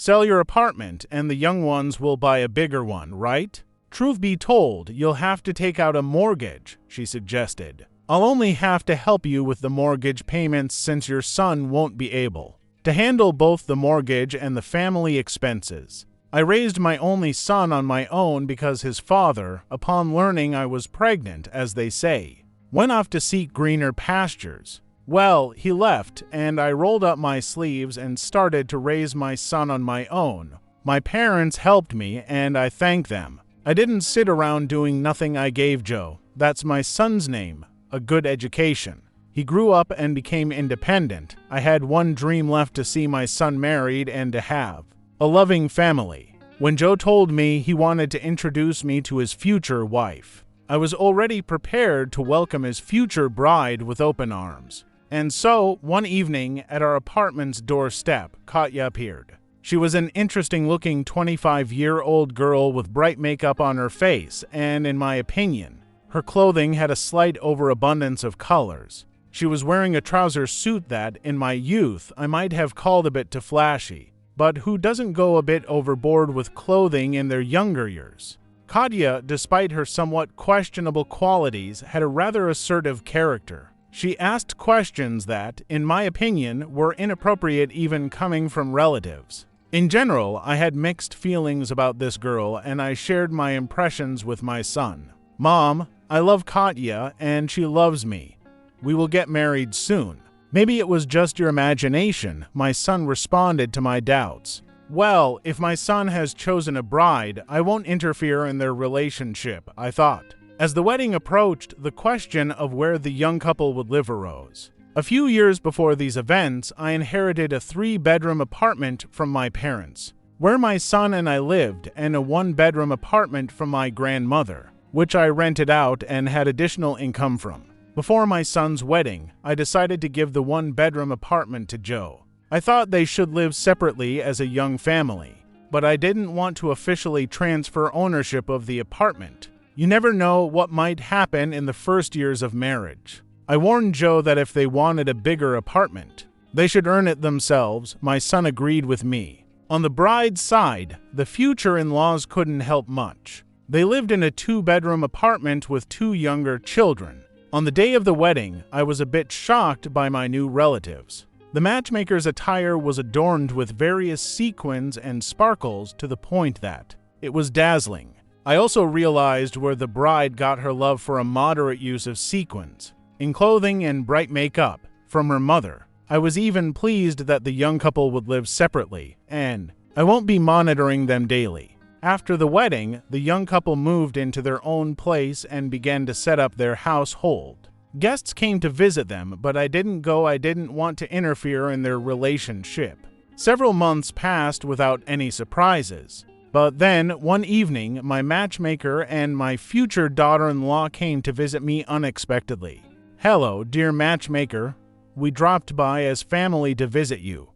Sell your apartment and the young ones will buy a bigger one, right? Truth be told, you'll have to take out a mortgage, she suggested. I'll only have to help you with the mortgage payments since your son won't be able to handle both the mortgage and the family expenses. I raised my only son on my own because his father, upon learning I was pregnant, as they say, went off to seek greener pastures. Well, he left, and I rolled up my sleeves and started to raise my son on my own. My parents helped me, and I thank them. I didn't sit around doing nothing. I gave Joe, that's my son's name, a good education. He grew up and became independent. I had one dream left, to see my son married and to have a loving family. When Joe told me he wanted to introduce me to his future wife, I was already prepared to welcome his future bride with open arms. And so, one evening at our apartment's doorstep, Katya appeared. She was an interesting-looking 25-year-old girl with bright makeup on her face, and in my opinion, her clothing had a slight overabundance of colors. She was wearing a trouser suit that, in my youth, I might have called a bit too flashy. But who doesn't go a bit overboard with clothing in their younger years? Katya, despite her somewhat questionable qualities, had a rather assertive character. She asked questions that, in my opinion, were inappropriate even coming from relatives. In general, I had mixed feelings about this girl, and I shared my impressions with my son. Mom, I love Katya, and she loves me. We will get married soon. Maybe it was just your imagination, my son responded to my doubts. Well, if my son has chosen a bride, I won't interfere in their relationship, I thought. As the wedding approached, the question of where the young couple would live arose. A few years before these events, I inherited a 3-bedroom apartment from my parents, where my son and I lived, and a 1-bedroom apartment from my grandmother, which I rented out and had additional income from. Before my son's wedding, I decided to give the 1-bedroom apartment to Joe. I thought they should live separately as a young family, but I didn't want to officially transfer ownership of the apartment. You never know what might happen in the first years of marriage. I warned Joe that if they wanted a bigger apartment, they should earn it themselves. My son agreed with me. On the bride's side, the future in-laws couldn't help much. They lived in a 2-bedroom apartment with 2 younger children. On the day of the wedding, I was a bit shocked by my new relatives. The matchmaker's attire was adorned with various sequins and sparkles to the point that it was dazzling. I also realized where the bride got her love for a moderate use of sequins in clothing and bright makeup from her mother. I was even pleased that the young couple would live separately, and I won't be monitoring them daily. After the wedding, the young couple moved into their own place and began to set up their household. Guests came to visit them, but I didn't go. I didn't want to interfere in their relationship. Several months passed without any surprises. But then, one evening, my matchmaker and my future daughter-in-law came to visit me unexpectedly. Hello, dear matchmaker. We dropped by as family to visit you.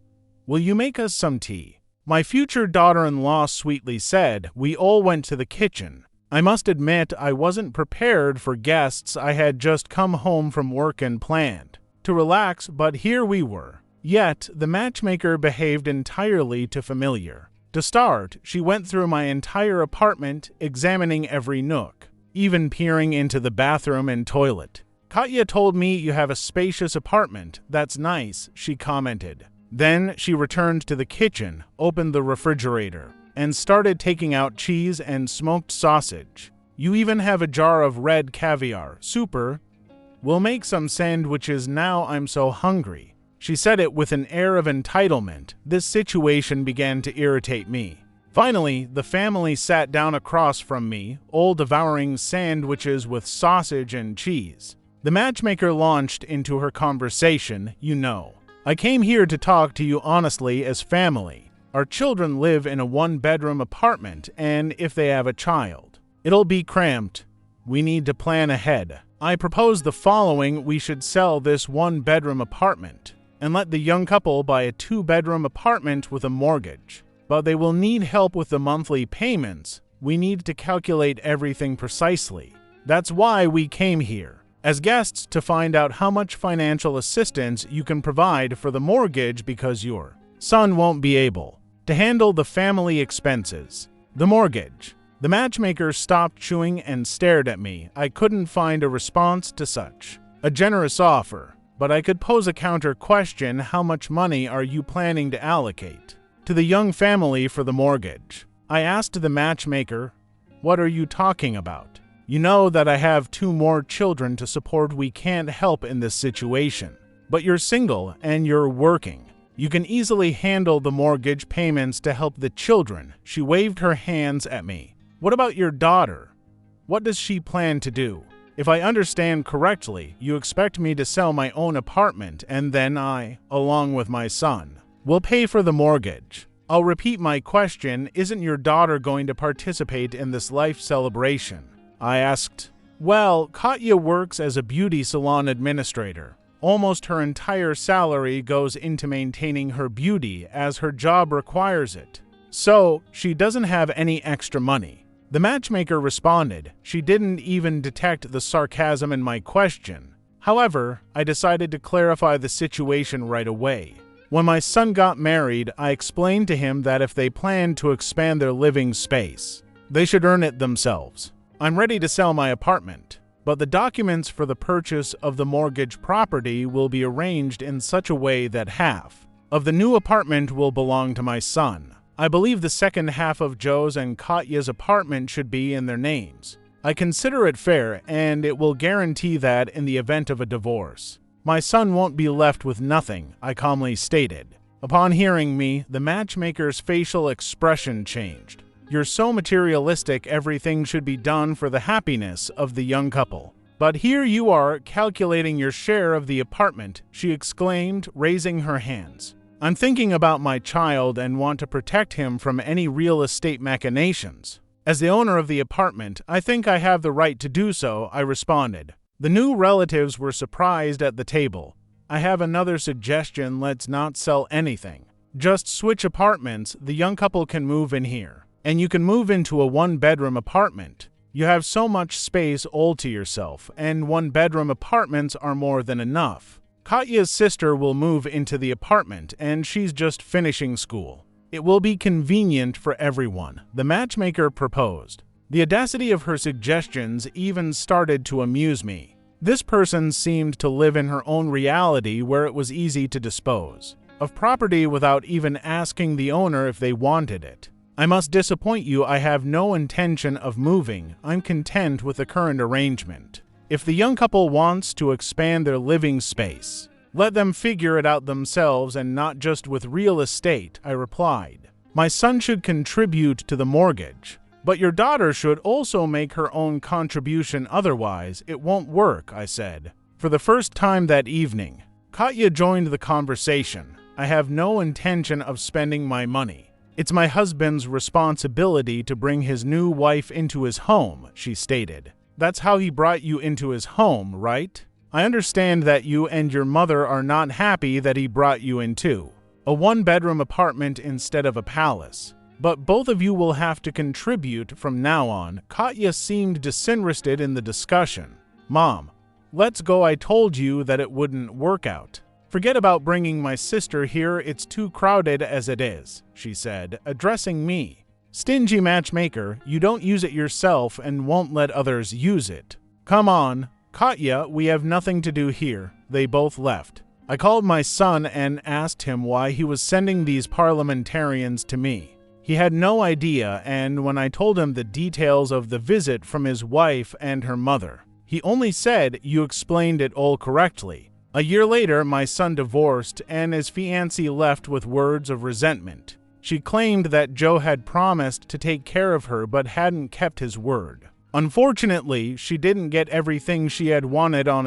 Will you make us some tea? My future daughter-in-law sweetly said. We all went to the kitchen. I must admit I wasn't prepared for guests. I had just come home from work and planned to relax, but here we were. Yet, the matchmaker behaved entirely too familiar. To start, she went through my entire apartment, examining every nook, even peering into the bathroom and toilet. Katya told me you have a spacious apartment. That's nice, she commented. Then she returned to the kitchen, opened the refrigerator, and started taking out cheese and smoked sausage. You even have a jar of red caviar. Super. We'll make some sandwiches now. I'm so hungry. She said it with an air of entitlement. This situation began to irritate me. Finally, the family sat down across from me, all devouring sandwiches with sausage and cheese. The matchmaker launched into her conversation. I came here to talk to you honestly as family. Our children live in a 1-bedroom apartment, and if they have a child, it'll be cramped. We need to plan ahead. I propose the following. We should sell this 1-bedroom apartment and let the young couple buy a 2-bedroom apartment with a mortgage. But they will need help with the monthly payments. We need to calculate everything precisely. That's why we came here as guests, to find out how much financial assistance you can provide for the mortgage, because your son won't be able to handle the family expenses. The mortgage. The matchmaker stopped chewing and stared at me. I couldn't find a response to such a generous offer, but I could pose a counter question: how much money are you planning to allocate to the young family for the mortgage? I asked the matchmaker, "What are you talking about? You know that I have 2 more children to support. We can't help in this situation. But you're single and you're working. You can easily handle the mortgage payments to help the children." She waved her hands at me. "What about your daughter? What does she plan to do? If I understand correctly, you expect me to sell my own apartment and then I, along with my son, will pay for the mortgage." I'll repeat my question: isn't your daughter going to participate in this life celebration? I asked. Well, Katya works as a beauty salon administrator. Almost her entire salary goes into maintaining her beauty as her job requires it. So, she doesn't have any extra money. The matchmaker responded. She didn't even detect the sarcasm in my question. However, I decided to clarify the situation right away. When my son got married, I explained to him that if they planned to expand their living space, they should earn it themselves. I'm ready to sell my apartment, but the documents for the purchase of the mortgage property will be arranged in such a way that half of the new apartment will belong to my son. I believe the second half of Joe's and Katya's apartment should be in their names. I consider it fair, and it will guarantee that in the event of a divorce, my son won't be left with nothing, I calmly stated. Upon hearing me, the matchmaker's facial expression changed. You're so materialistic, everything should be done for the happiness of the young couple. But here you are calculating your share of the apartment, she exclaimed, raising her hands. I'm thinking about my child and want to protect him from any real estate machinations. As the owner of the apartment, I think I have the right to do so, I responded. The new relatives were surprised at the table. I have another suggestion: let's not sell anything. Just switch apartments. The young couple can move in here, and you can move into a 1-bedroom apartment. You have so much space all to yourself, and 1-bedroom apartments are more than enough. Katya's sister will move into the apartment, and she's just finishing school. It will be convenient for everyone, the matchmaker proposed. The audacity of her suggestions even started to amuse me. This person seemed to live in her own reality where it was easy to dispose of property without even asking the owner if they wanted it. I must disappoint you, I have no intention of moving. I'm content with the current arrangement. If the young couple wants to expand their living space, let them figure it out themselves and not just with real estate, I replied. My son should contribute to the mortgage, but your daughter should also make her own contribution, otherwise it won't work, I said. For the first time that evening, Katya joined the conversation. I have no intention of spending my money. It's my husband's responsibility to bring his new wife into his home, she stated. That's how he brought you into his home, right? I understand that you and your mother are not happy that he brought you into a 1-bedroom apartment instead of a palace. But both of you will have to contribute from now on. Katya seemed disinterested in the discussion. Mom, let's go. I told you that it wouldn't work out. Forget about bringing my sister here. It's too crowded as it is, she said, addressing me. Stingy matchmaker, you don't use it yourself and won't let others use it. Come on, Katya, we have nothing to do here. They both left. I called my son and asked him why he was sending these parliamentarians to me. He had no idea, and when I told him the details of the visit from his wife and her mother, he only said, "You explained it all correctly." A year later, my son divorced, and his fiancée left with words of resentment. She claimed that Joe had promised to take care of her but hadn't kept his word. Unfortunately, she didn't get everything she had wanted on